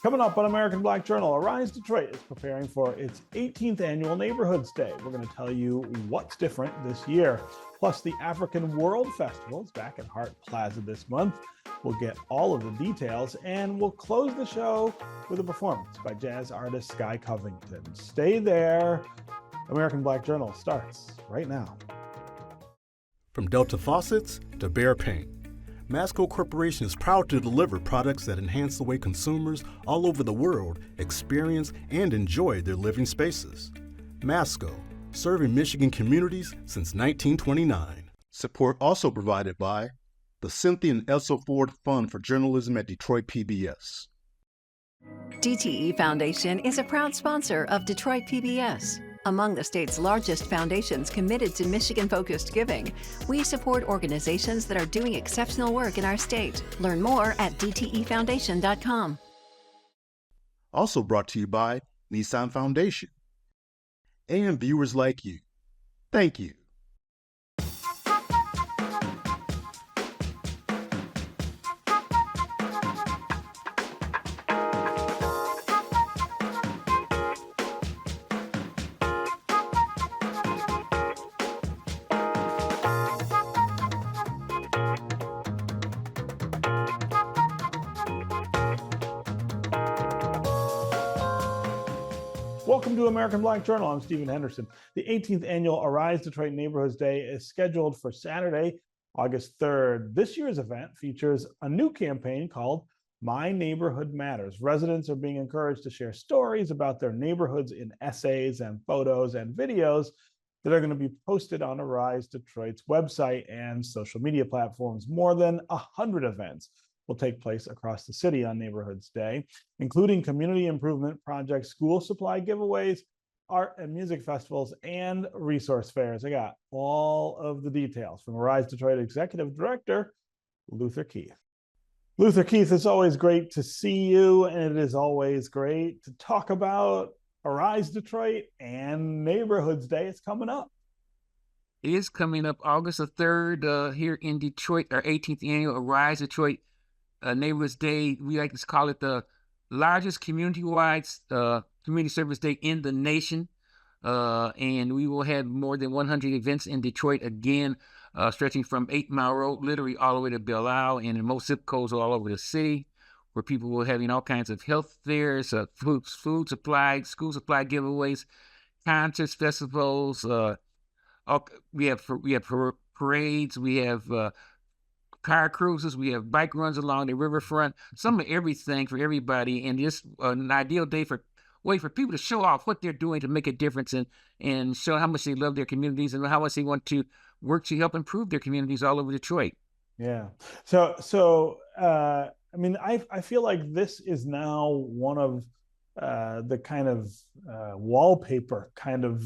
Coming up on American Black Journal, Arise Detroit is preparing for its 18th annual Neighborhoods Day. We're going to tell you what's different this year. Plus, the African World Festival is back at Hart Plaza this month. We'll get all of the details, and we'll close the show with a performance by jazz artist Sky Covington. Stay there. American Black Journal starts right now. From Delta faucets to Behr paint, Masco Corporation is proud to deliver products that enhance the way consumers all over the world experience and enjoy their living spaces. Masco, serving Michigan communities since 1929. Support also provided by the Cynthia and Elsa Ford Fund for Journalism at Detroit PBS. DTE Foundation is a proud sponsor of Detroit PBS. Among the state's largest foundations committed to Michigan-focused giving, we support organizations that are doing exceptional work in our state. Learn more at dtefoundation.com. Also brought to you by Nissan Foundation. And viewers like you. Thank you. Welcome to American Black Journal. I'm Stephen Henderson. The 18th annual Arise Detroit Neighborhoods Day is scheduled for Saturday, August 3rd. This year's event features a new campaign called My Neighborhood Matters. Residents are being encouraged to share stories about their neighborhoods in essays and photos and videos that are going to be posted on Arise Detroit's website and social media platforms. More than 100 events will take place across the city on Neighborhoods Day, including community improvement projects, school supply giveaways, art and music festivals, and resource fairs. I got all of the details from Arise Detroit Executive Director, Luther Keith. Luther Keith, it's always great to see you, and it is always great to talk about Arise Detroit and Neighborhoods Day. It's coming up. It is coming up August the 3rd here in Detroit, our 18th annual Arise Detroit Neighborhoods Day. We like to call it the largest community-wide community service day in the nation. And we will have more than 100 events in Detroit again, stretching from 8 Mile Road, literally all the way to Belle Isle, and in most zip codes all over the city, where people will having all kinds of health fairs, food supply, school supply giveaways, concerts, festivals. We have parades. We have car cruises, we have bike runs along the riverfront, some of everything for everybody, and just an ideal day for people to show off what they're doing to make a difference and show how much they love their communities and how much they want to work to help improve their communities all over Detroit. Yeah. So I mean, I feel like this is now one of the kind of wallpaper kind of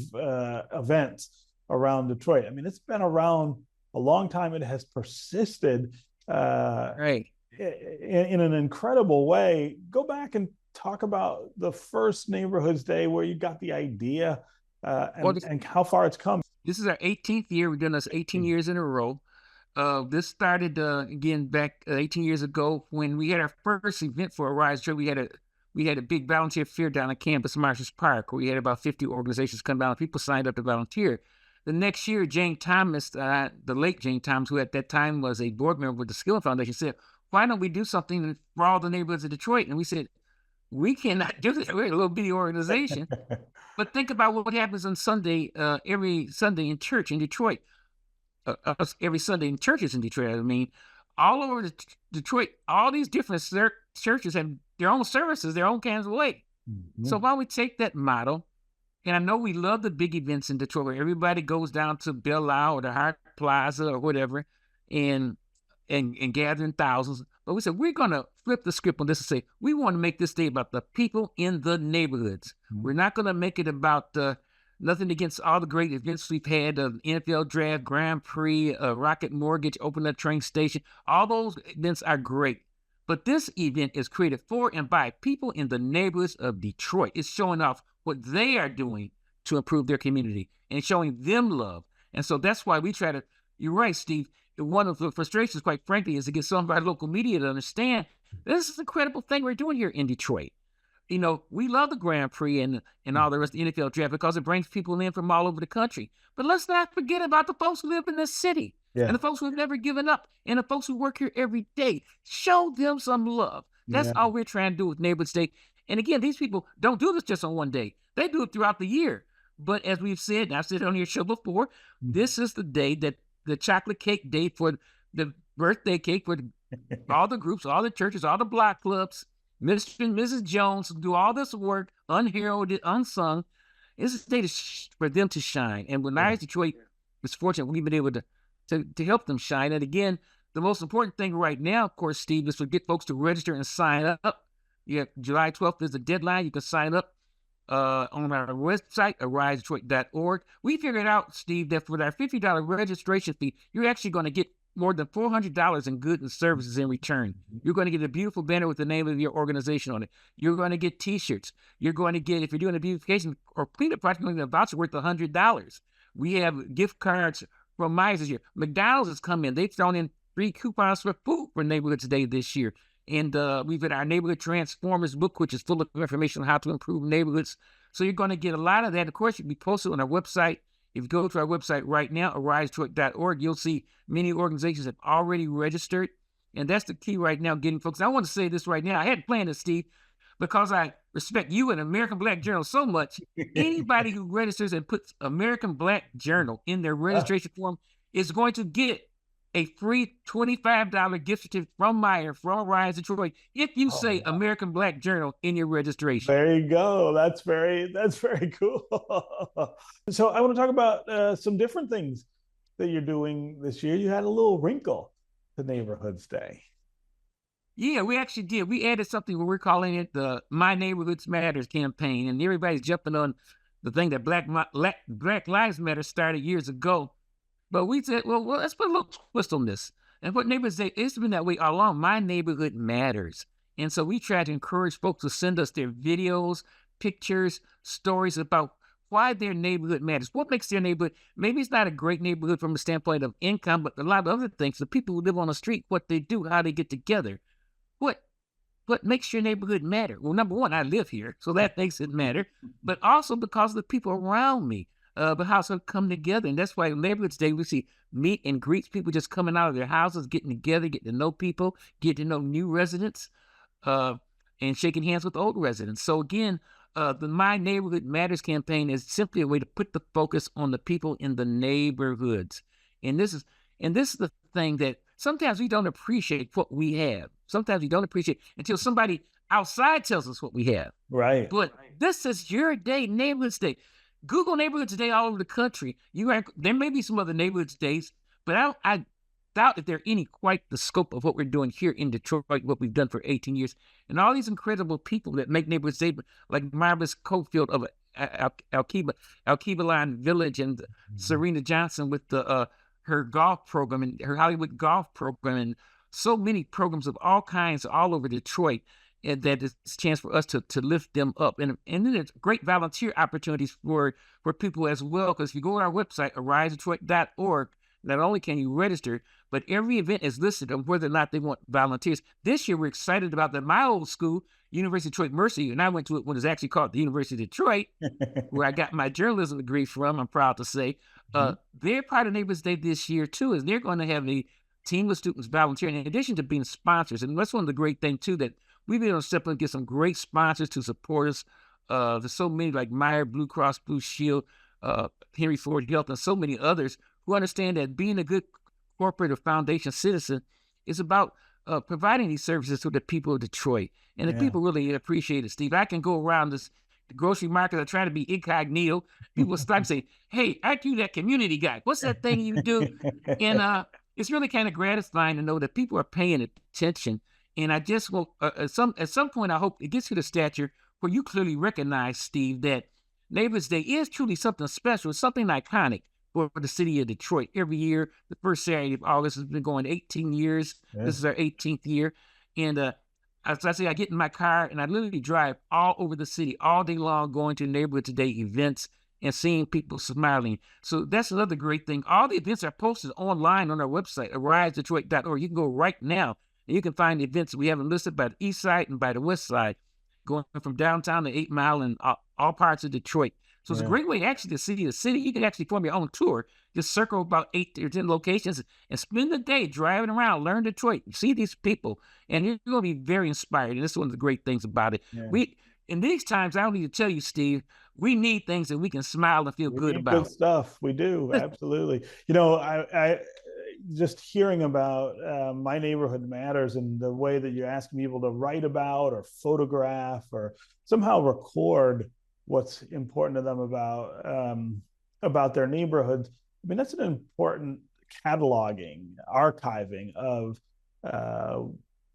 events around Detroit. I mean, it's been around a long time. It has persisted right in an incredible way. Go back and talk about the first Neighborhoods Day, where you got the idea and how far it's come. This is our 18th year. We've done this 18 years in a row. This started again back 18 years ago when we had our first event for Arise Detroit. We had a big volunteer fair down at campus, Marshall's Park, where we had about 50 organizations come down. People signed up to volunteer. The next year, Jane Thomas, the late Jane Thomas, who at that time was a board member with the Skilling Foundation, said, why don't we do something for all the neighborhoods of Detroit? And we said, we cannot do that. We're a little bitty organization. But think about what happens on Sunday, every Sunday in church in Detroit. Every Sunday in churches in Detroit, I mean, all over Detroit, all these different churches have their own services, their own kinds of way. Mm-hmm. So why don't we take that model? And I know we love the big events in Detroit where everybody goes down to Belle Isle or the Hart Plaza or whatever and gather in thousands. But we said, we're going to flip the script on this and say, we want to make this day about the people in the neighborhoods. Mm-hmm. We're not going to make it about nothing against all the great events we've had, NFL Draft, Grand Prix, Rocket Mortgage, Open Up Train Station. All those events are great. But this event is created for and by people in the neighborhoods of Detroit. It's showing off what they are doing to improve their community and showing them love. And so that's why we try to, you're right, Steve, one of the frustrations, quite frankly, is to get some of our local media to understand this is an incredible thing we're doing here in Detroit. we love the Grand Prix and all the rest of the NFL draft because it brings people in from all over the country. But let's not forget about the folks who live in this city and the folks who have never given up and the folks who work here every day. Show them some love. That's all we're trying to do with Neighborhoods Day. And again, these people don't do this just on one day. They do it throughout the year. But as we've said, and I've said it on your show before, this is the day that the chocolate cake day for the birthday cake for all the groups, all the churches, all the block clubs, Mr. and Mrs. Jones who do all this work, unheralded, unsung. It's a day for them to shine. And when Lions Detroit is fortunate, we've been able to help them shine. And again, the most important thing right now, of course, Steve, is to get folks to register and sign up. July 12th is the deadline. You can sign up on our website, arisedetroit.org. We figured out, Steve, that for our $50 registration fee, you're actually going to get more than $400 in goods and services in return. You're going to get a beautiful banner with the name of your organization on it. You're going to get T-shirts. You're going to get, if you're doing a beautification or cleanup project, you're going to get a voucher worth $100. We have gift cards from Myers this year. McDonald's has come in. They've thrown in 3 coupons for food for Neighborhoods Day this year. And we've got our Neighborhood Transformers book, which is full of information on how to improve neighborhoods. So you're going to get a lot of that. Of course, you'll be posted on our website. If you go to our website right now, arisedetroit.org, you'll see many organizations have already registered. And that's the key right now, getting folks. I want to say this right now. I hadn't planned this, Steve, because I respect you and American Black Journal so much. Anybody who registers and puts American Black Journal in their registration form is going to get a free $25 gift certificate from Meyer, from Rise Detroit, if you say American Black Journal in your registration. There you go. That's very cool. So I want to talk about some different things that you're doing this year. You had a little wrinkle to Neighborhoods Day. Yeah, we actually did. We added something where we're calling it the My Neighborhoods Matters campaign, and everybody's jumping on the thing that Black Lives Matter started years ago. But we said, well, let's put a little twist on this. And what Neighborhoods Day, it's been that way all along. My neighborhood matters. And so we try to encourage folks to send us their videos, pictures, stories about why their neighborhood matters. What makes their neighborhood, maybe it's not a great neighborhood from the standpoint of income, but a lot of other things, the people who live on the street, what they do, how they get together. What makes your neighborhood matter? Well, number one, I live here, so that makes it matter. But also because of the people around me. But how to come together. And that's why Neighborhoods Day, we see meet and greets, people just coming out of their houses, getting together, getting to know people, getting to know new residents, and shaking hands with old residents. So again, the My Neighborhood Matters campaign is simply a way to put the focus on the people in the neighborhoods. And this is the thing that sometimes we don't appreciate what we have. Sometimes we don't appreciate until somebody outside tells us what we have. Right. But this is your day, Neighborhoods Day. Google Neighborhoods Day all over the country. There may be some other Neighborhoods Days, but I doubt if they're any quite the scope of what we're doing here in Detroit, what we've done for 18 years. And all these incredible people that make Neighborhoods Day, like Marvis Cofield of Alkeba Line Village, and Serena Johnson with her golf program and her Hollywood golf program, and so many programs of all kinds all over Detroit. And that is a chance for us to lift them up. And then there's great volunteer opportunities for people as well. Because if you go to our website, arisedetroit.org, not only can you register, but every event is listed on whether or not they want volunteers. This year, we're excited about that. My old school, University of Detroit Mercy, and I went to it when it was actually called the University of Detroit, where I got my journalism degree from, I'm proud to say. They're part of Neighborhoods Day this year, too, is they're going to have a team of students volunteering, in addition to being sponsors. And that's one of the great things, too, that we've been able to step in and get some great sponsors to support us. There's so many like Meyer, Blue Cross Blue Shield, Henry Ford Health, and so many others who understand that being a good corporate or foundation citizen is about providing these services to the people of Detroit. And the people really appreciate it, Steve. I can go around the grocery market. I try to be incognito. People stop and say, hey, aren't you that community guy? What's that thing you do? And it's really kind of gratifying to know that people are paying attention. And I just will, at some point, I hope it gets to the stature where you clearly recognize, Steve, that Neighborhoods Day is truly something special, something iconic for the city of Detroit. Every year, the first Saturday of August has been going 18 years. Yeah. This is our 18th year. And as I say, I get in my car and I literally drive all over the city all day long, going to Neighborhoods Day events and seeing people smiling. So that's another great thing. All the events are posted online on our website, arisedetroit.org. You can go right now. And you can find the events we have them listed by the east side and by the west side. going from downtown to 8 Mile and all parts of Detroit. So it's a great way actually to see the city. You can actually form your own tour. Just circle about 8 or 10 locations and spend the day driving around, learn Detroit, see these people, and you're going to be very inspired. And this is one of the great things about it. Yeah. In these times, I don't need to tell you, Steve, we need things that we can smile and feel good about. Good stuff. We do. Absolutely. You know, I just hearing about My Neighborhood Matters and the way that you're asking people to write about or photograph or somehow record what's important to them about their neighborhoods. I mean, that's an important cataloging, archiving of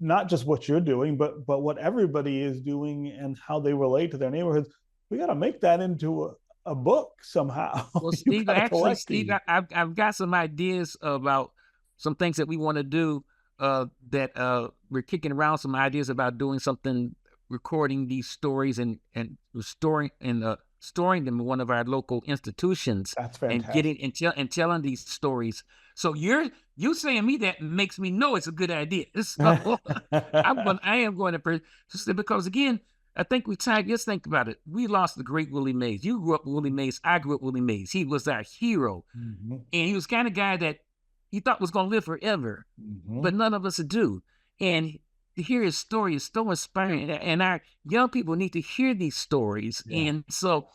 not just what you're doing, but what everybody is doing and how they relate to their neighborhoods. We got to make that into a book somehow. Well, Steve, actually, Steve, I've got some ideas about some things that we want to do. That we're kicking around some ideas about doing something, recording these stories and restoring and storing them in one of our local institutions. That's fantastic. And telling these stories. So you saying me that makes me know it's a good idea. So I am going to, because again, I think just think about it. We lost the great Willie Mays. You grew up with Willie Mays. I grew up with Willie Mays. He was our hero. Mm-hmm. And he was the kind of guy that he thought was going to live forever, but none of us do. And to hear his story is so inspiring. And our young people need to hear these stories. Yeah. And so,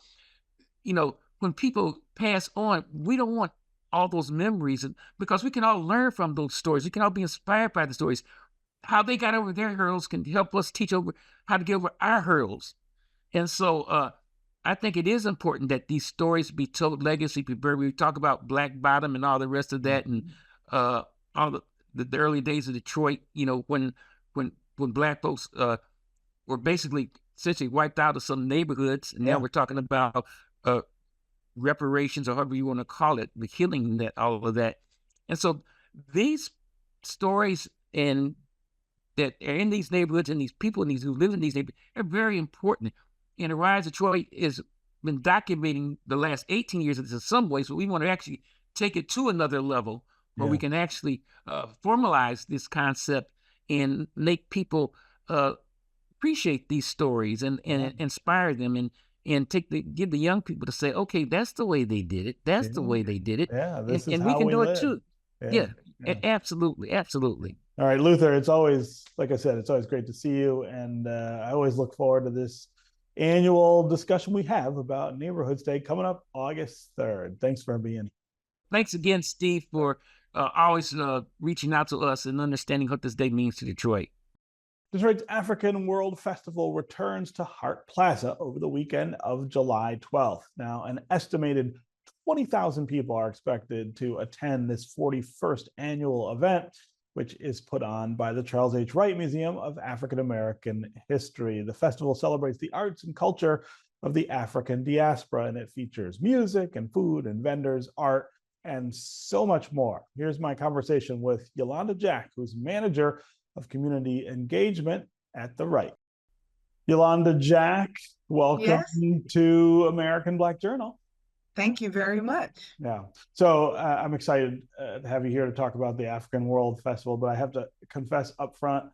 you know, when people pass on, we don't want all those memories, because we can all learn from those stories. We can all be inspired by the stories. How they got over their hurdles can help us teach over how to get over our hurdles. And so I think it is important that these stories be told, legacy be buried. We talk about Black Bottom and all the rest of that, and all the early days of Detroit, you know, when Black folks were basically essentially wiped out of some neighborhoods. And now we're talking about reparations, or however you want to call it, the healing, that all of that. And so these stories and that are in these neighborhoods and these people who live in these neighborhoods are very important. And Arise Detroit has been documenting the last 18 years in some ways, but we want to actually take it to another level where we can actually formalize this concept and make people appreciate these stories and inspire them and give the young people to say, okay, that's the way they did it. That's the way they did it. Yeah, this is and how we can do live. it too. Yeah, absolutely. All right, Luther, it's always, like I said, it's always great to see you. And I always look forward to this annual discussion we have about Neighborhoods Day coming up August 3rd. Thanks for being here. Thanks again, Steve, for always reaching out to us and understanding what this day means to Detroit. Detroit's African World Festival returns to Hart Plaza over the weekend of July 12th. Now, an estimated 20,000 people are expected to attend this 41st annual event, which is put on by the Charles H. Wright Museum of African American History. The festival celebrates the arts and culture of the African diaspora, and it features music and food and vendors, art, and so much more. Here's my conversation with Yolanda Jack, who's manager of community engagement at the Wright. Yolanda Jack, welcome to American Black Journal. Thank you very much. Yeah. So I'm excited to have you here to talk about the African World Festival, but I have to confess up front,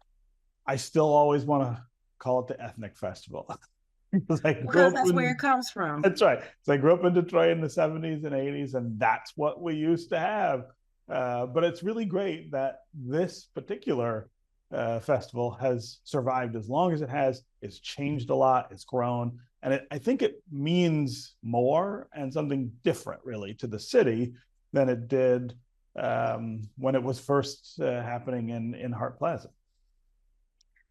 I still always want to call it the Ethnic Festival. Because that's where it comes from. That's right. So I grew up in Detroit in the 70s and 80s, and that's what we used to have. But it's really great that this particular festival has survived as long as it has. It's changed a lot. It's grown. And I think it means more and something different, really, to the city than it did when it was first happening in Hart Plaza.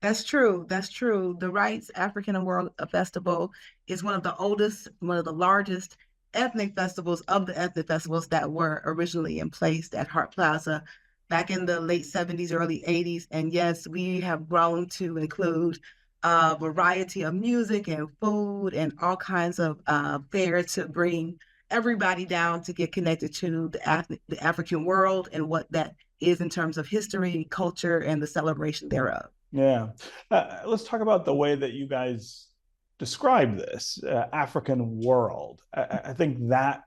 That's true. That's true. The Wright's African World Festival is one of the oldest, one of the largest ethnic festivals of the ethnic festivals that were originally in place at Hart Plaza back in the late 70s, early 80s. And yes, we have grown to include a variety of music and food and all kinds of fairs to bring everybody down to get connected to the African world and what that is in terms of history, culture, and the celebration thereof. Yeah. Let's talk about the way that you guys describe this, African world. I think that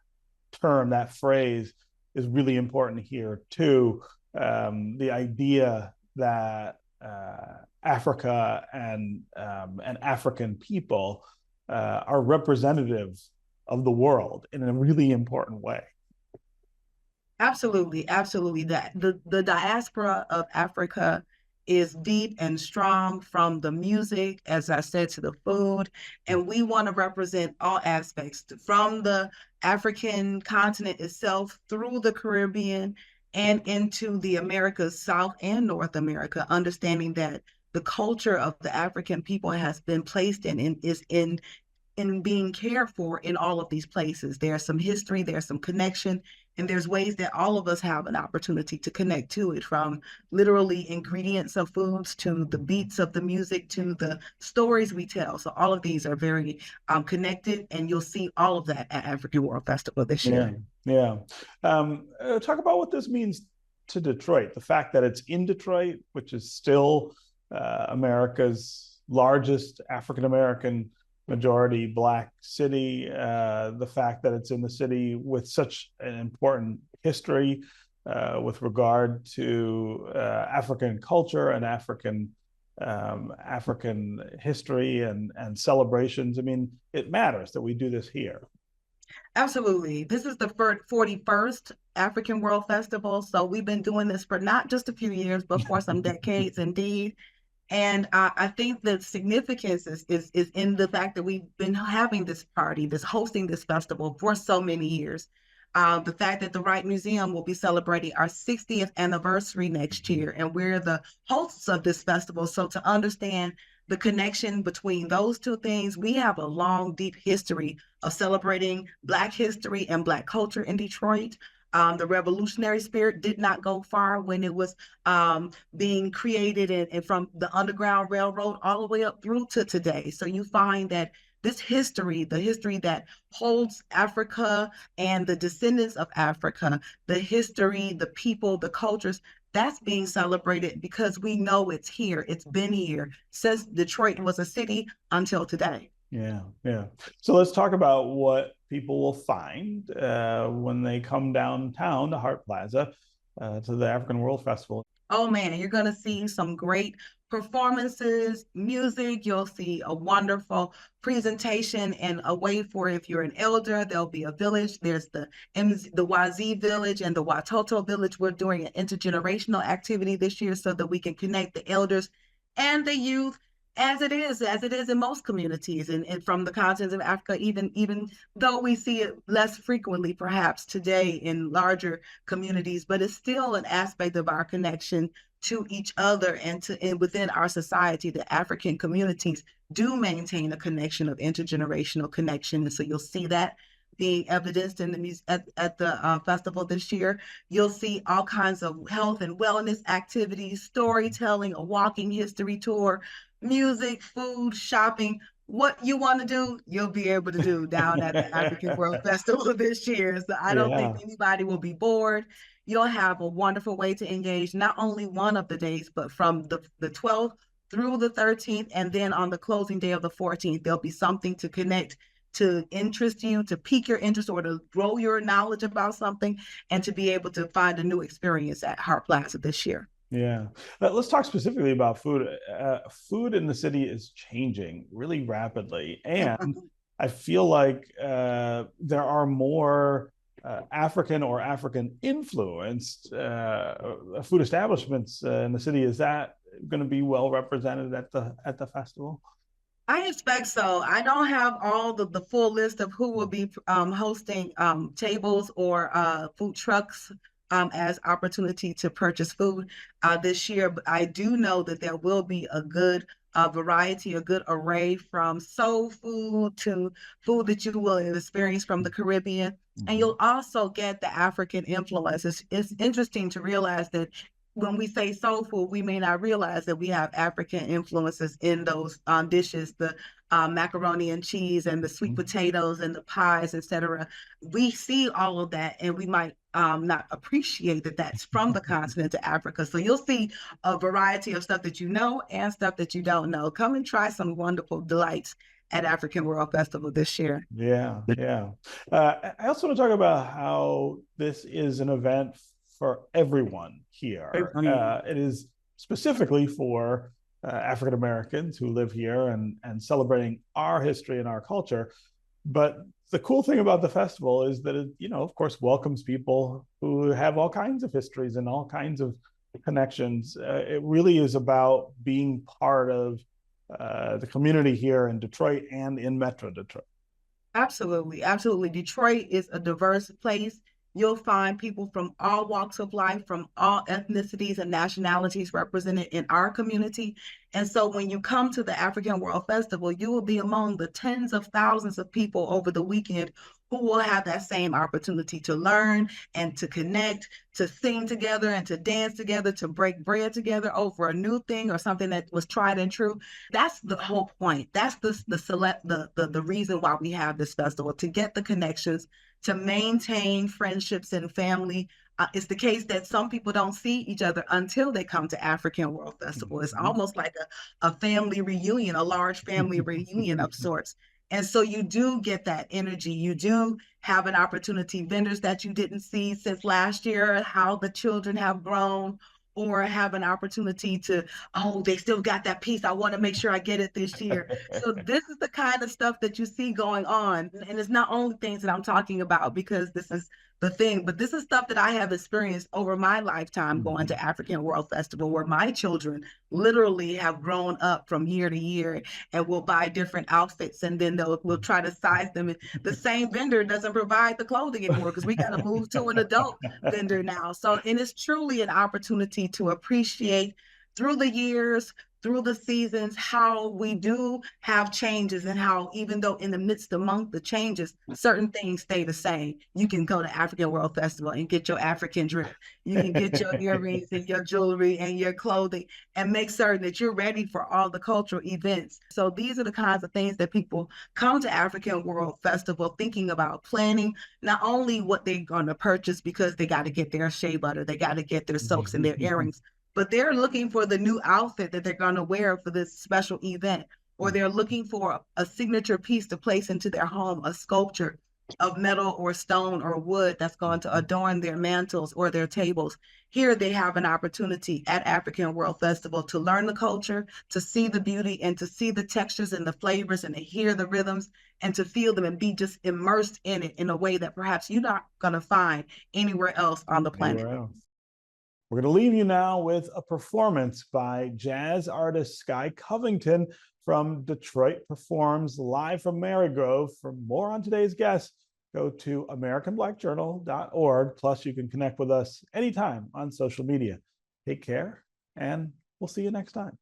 term, that phrase is really important here too. The idea that Africa and African people are representative of the world in a really important way. Absolutely, absolutely. That the diaspora of Africa is deep and strong, from the music, as I said, to the food. And we want to represent all aspects, from the African continent itself through the Caribbean and into the Americas, South and North America, understanding that the culture of the African people has been placed is in being cared for in all of these places. There's some history, there's some connection, and there's ways that all of us have an opportunity to connect to it, from literally ingredients of foods to the beats of the music to the stories we tell. So all of these are very connected, and you'll see all of that at African World Festival this year. Yeah. Talk about what this means to Detroit, the fact that it's in Detroit, which is still America's largest African-American majority Black city, the fact that it's in the city with such an important history with regard to African culture and African history and celebrations. I mean, it matters that we do this here. Absolutely. This is the 41st African World Festival. So we've been doing this for not just a few years, but for some decades indeed. And I think the significance is in the fact that we've been having this party, hosting this festival for so many years. The fact that the Wright Museum will be celebrating our 60th anniversary next year, and we're the hosts of this festival. So to understand the connection between those two things, we have a long, deep history of celebrating Black history and Black culture in Detroit. The revolutionary spirit did not go far when it was being created, and from the Underground Railroad all the way up through to today. So you find that this history, the history that holds Africa and the descendants of Africa, the history, the people, the cultures, that's being celebrated because we know it's here. It's been here since Detroit was a city until today. Yeah. So let's talk about what people will find when they come downtown to Hart Plaza to the African World Festival. Oh man, you're going to see some great performances, music. You'll see a wonderful presentation, and a way for, if you're an elder, there'll be a village. There's the YZ village and the Watoto village. We're doing an intergenerational activity this year so that we can connect the elders and the youth, as it is in most communities, and from the continents of Africa, even though we see it less frequently perhaps today in larger communities, but it's still an aspect of our connection to each other and within our society. The African communities do maintain a connection of intergenerational connection, and so you'll see that being evidenced in the at the festival this year. You'll see all kinds of health and wellness activities, storytelling, a walking history tour, music, food, shopping. What you want to do, you'll be able to do down at the African World Festival this year. So I don't think anybody will be bored. You'll have a wonderful way to engage not only one of the days, but from the 12th through the 13th, and then on the closing day of the 14th, there'll be something to connect, to interest you, to pique your interest, or to grow your knowledge about something, and to be able to find a new experience at Hart Plaza this year. Yeah. Let's talk specifically about food. Food in the city is changing really rapidly. And I feel like there are more African or African influenced food establishments in the city. Is that going to be well represented at the festival? I expect so. I don't have all the full list of who will be hosting tables or food trucks as opportunity to purchase food this year. But I do know that there will be a good variety, a good array, from soul food to food that you will experience from the Caribbean. And you'll also get the African influence. It's interesting to realize that when we say soul food, we may not realize that we have African influences in those dishes, the macaroni and cheese and the sweet potatoes and the pies, etc. We see all of that, and we might not appreciate that that's from the continent of Africa. So you'll see a variety of stuff that you know and stuff that you don't know. Come and try some wonderful delights at African World Festival this year. Yeah. I also want to talk about how this is an event for everyone here. It is specifically for African Americans who live here and celebrating our history and our culture. But the cool thing about the festival is that it, of course, welcomes people who have all kinds of histories and all kinds of connections. It really is about being part of the community here in Detroit and in Metro Detroit. Absolutely. Absolutely. Detroit is a diverse place. You'll find people from all walks of life, from all ethnicities and nationalities represented in our community. And so when you come to the African World Festival, you will be among the tens of thousands of people over the weekend who will have that same opportunity to learn and to connect, to sing together and to dance together, to break bread together over a new thing or something that was tried and true. That's the whole point. That's the reason why we have this festival, to get the connections, to maintain friendships and family. It's the case that some people don't see each other until they come to African World Festival. It's almost like a family reunion, a large family reunion of sorts. And so you do get that energy. You do have an opportunity, vendors that you didn't see since last year, how the children have grown, or have an opportunity to, they still got that piece. I want to make sure I get it this year. So this is the kind of stuff that you see going on. And it's not only things that I'm talking about because this is the thing, but this is stuff that I have experienced over my lifetime going to African World Festival, where my children literally have grown up from year to year and will buy different outfits, and then we'll try to size them. The same vendor doesn't provide the clothing anymore because we got to move to an adult vendor now. So, and it's truly an opportunity to appreciate through the years, through the seasons, how we do have changes, and how even though in the midst among the changes, certain things stay the same. You can go to African World Festival and get your African drip. You can get your earrings and your jewelry and your clothing and make certain that you're ready for all the cultural events. So these are the kinds of things that people come to African World Festival thinking about, planning not only what they're going to purchase because they got to get their shea butter, they got to get their soaps and their earrings, but they're looking for the new outfit that they're going to wear for this special event, or they're looking for a signature piece to place into their home, a sculpture of metal or stone or wood that's going to adorn their mantles or their tables. Here they have an opportunity at African World Festival to learn the culture, to see the beauty, and to see the textures and the flavors, and to hear the rhythms and to feel them and be just immersed in it in a way that perhaps you're not going to find anywhere else on the planet. We're going to leave you now with a performance by jazz artist Sky Covington from Detroit Performs, live from Marygrove. For more on today's guest, go to AmericanBlackJournal.org. Plus, you can connect with us anytime on social media. Take care, and we'll see you next time.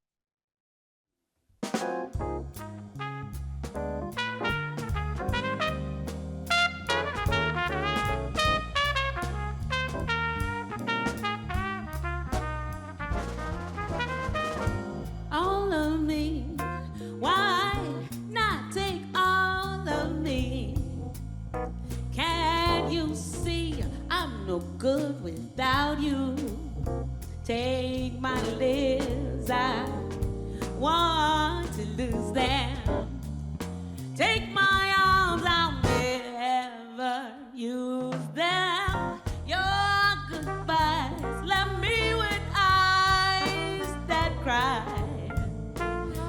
Good without you. Take my lips, I want to lose them. Take my arms, I'll never use them. Your goodbyes left me with eyes that cry.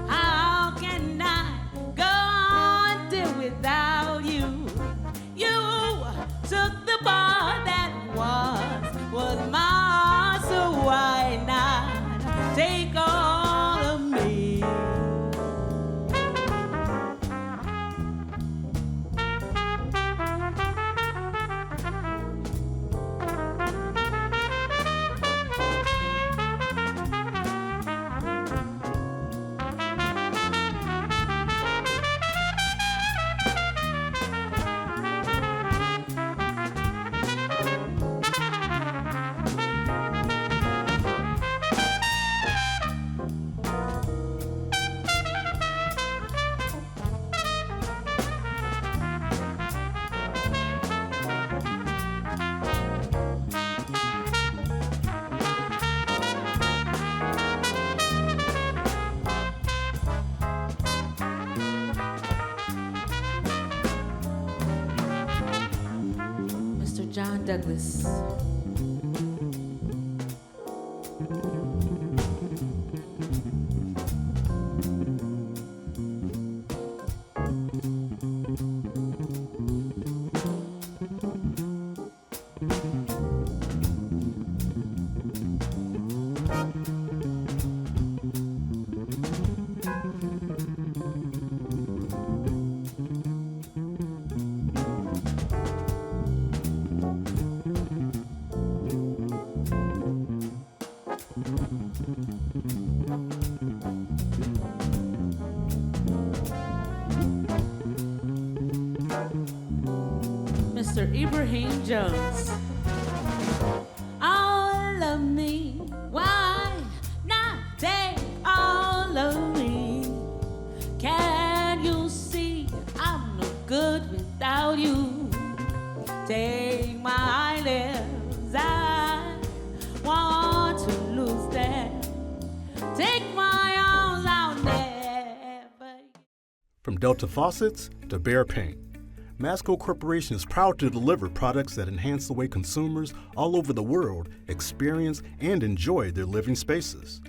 How can I go on till without you? You took the part that was mine, so why not take all of me? John Douglas. Sir Ibrahim Jones. All of me, why not take all of me? Can you see I'm no good without you? Take my lips, I want to lose them. Take my arms, I'll never. From Delta faucets to Behr paint, Masco Corporation is proud to deliver products that enhance the way consumers all over the world experience and enjoy their living spaces.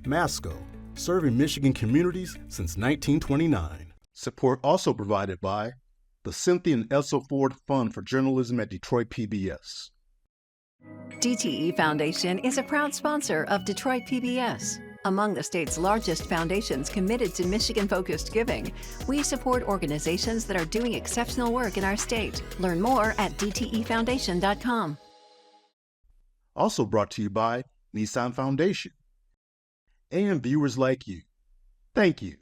Masco, serving Michigan communities since 1929. Support also provided by the Cynthia and Elsa Ford Fund for Journalism at Detroit PBS. DTE Foundation is a proud sponsor of Detroit PBS. Among the state's largest foundations committed to Michigan-focused giving, we support organizations that are doing exceptional work in our state. Learn more at dtefoundation.com. Also brought to you by Nissan Foundation and viewers like you. Thank you.